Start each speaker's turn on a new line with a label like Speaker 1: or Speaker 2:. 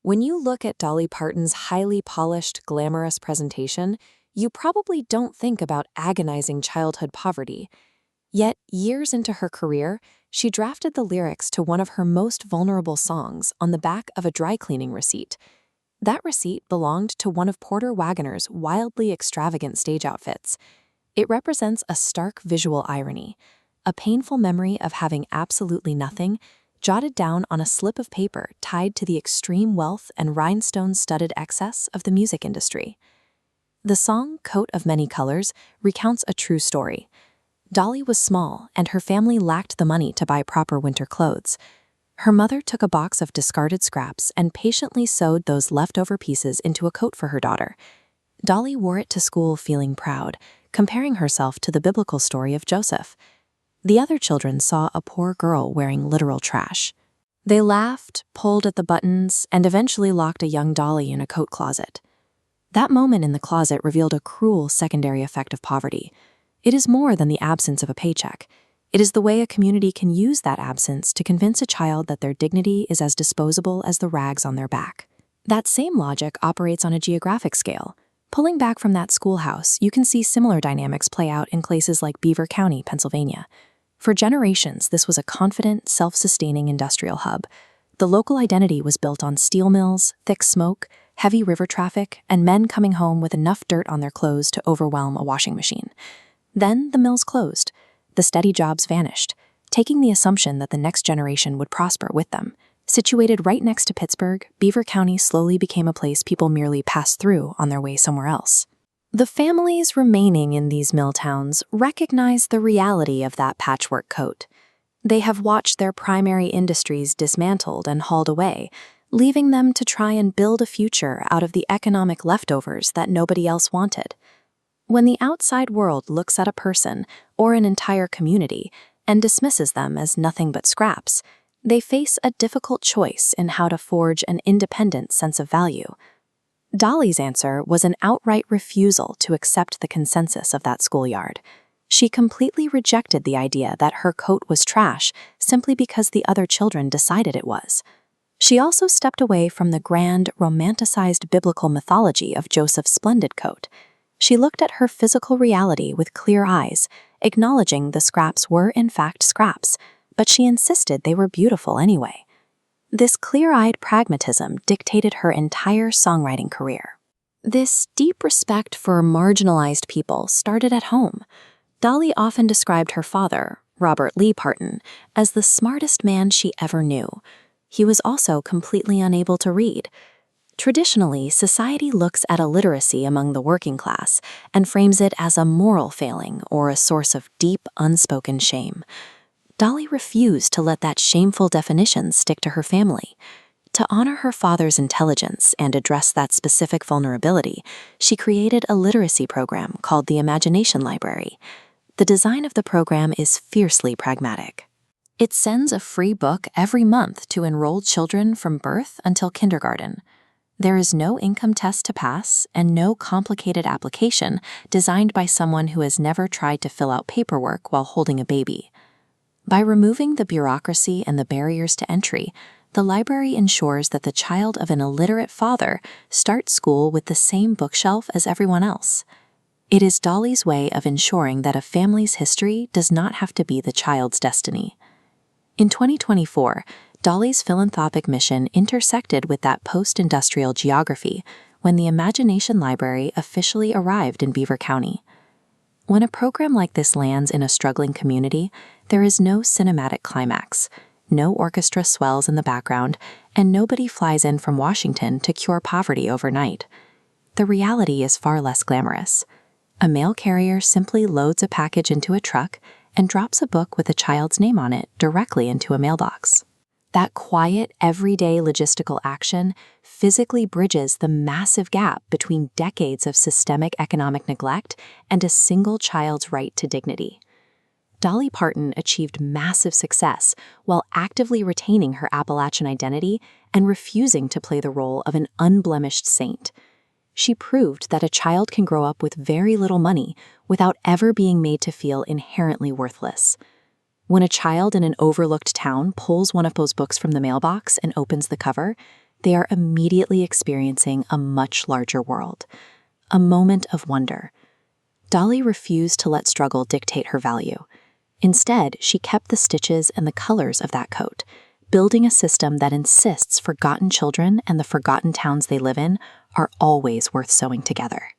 Speaker 1: When you look at Dolly Parton's highly polished, glamorous presentation, you probably don't think about agonizing childhood poverty. Yet, years into her career, she drafted the lyrics to one of her most vulnerable songs on the back of a dry cleaning receipt. That receipt belonged to one of Porter Wagoner's wildly extravagant stage outfits. It represents a stark visual irony, a painful memory of having absolutely nothing, jotted down on a slip of paper tied to the extreme wealth and rhinestone-studded excess of the music industry. The song, Coat of Many Colors, recounts a true story. Dolly was small, and her family lacked the money to buy proper winter clothes. Her mother took a box of discarded scraps and patiently sewed those leftover pieces into a coat for her daughter. Dolly wore it to school feeling proud, comparing herself to the biblical story of Joseph. The other children saw a poor girl wearing literal trash. They laughed, pulled at the buttons, and eventually locked a young Dolly in a coat closet. That moment in the closet revealed a cruel secondary effect of poverty. It is more than the absence of a paycheck. It is the way a community can use that absence to convince a child that their dignity is as disposable as the rags on their back. That same logic operates on a geographic scale. Pulling back from that schoolhouse, you can see similar dynamics play out in places like Beaver County, Pennsylvania. For generations, this was a confident, self-sustaining industrial hub. The local identity was built on steel mills, thick smoke, heavy river traffic, and men coming home with enough dirt on their clothes to overwhelm a washing machine. Then the mills closed. The steady jobs vanished, taking the assumption that the next generation would prosper with them. Situated right next to Pittsburgh, Beaver County slowly became a place people merely passed through on their way somewhere else. The families remaining in these mill towns recognize the reality of that patchwork coat. They have watched their primary industries dismantled and hauled away, leaving them to try and build a future out of the economic leftovers that nobody else wanted. When the outside world looks at a person or an entire community and dismisses them as nothing but scraps, they face a difficult choice in how to forge an independent sense of value. Dolly's answer was an outright refusal to accept the consensus of that schoolyard. She completely rejected the idea that her coat was trash simply because the other children decided it was. She also stepped away from the grand, romanticized biblical mythology of Joseph's splendid coat. She looked at her physical reality with clear eyes, acknowledging the scraps were in fact scraps, but she insisted they were beautiful anyway. This clear-eyed pragmatism dictated her entire songwriting career. This deep respect for marginalized people started at home. Dolly often described her father, Robert Lee Parton, as the smartest man she ever knew. He was also completely unable to read. Traditionally, society looks at illiteracy among the working class and frames it as a moral failing or a source of deep, unspoken shame. Dolly refused to let that shameful definition stick to her family. To honor her father's intelligence and address that specific vulnerability, she created a literacy program called the Imagination Library. The design of the program is fiercely pragmatic. It sends a free book every month to enrolled children from birth until kindergarten. There is no income test to pass and no complicated application designed by someone who has never tried to fill out paperwork while holding a baby. By removing the bureaucracy and the barriers to entry, the library ensures that the child of an illiterate father starts school with the same bookshelf as everyone else. It is Dolly's way of ensuring that a family's history does not have to be the child's destiny. In 2024, Dolly's philanthropic mission intersected with that post-industrial geography when the Imagination Library officially arrived in Beaver County. When a program like this lands in a struggling community, there is no cinematic climax, no orchestra swells in the background, and nobody flies in from Washington to cure poverty overnight. The reality is far less glamorous. A mail carrier simply loads a package into a truck and drops a book with a child's name on it directly into a mailbox. That quiet, everyday logistical action physically bridges the massive gap between decades of systemic economic neglect and a single child's right to dignity. Dolly Parton achieved massive success while actively retaining her Appalachian identity and refusing to play the role of an unblemished saint. She proved that a child can grow up with very little money without ever being made to feel inherently worthless. When a child in an overlooked town pulls one of those books from the mailbox and opens the cover, they are immediately experiencing a much larger world, a moment of wonder. Dolly refused to let struggle dictate her value. Instead, she kept the stitches and the colors of that coat, building a system that insists forgotten children and the forgotten towns they live in are always worth sewing together.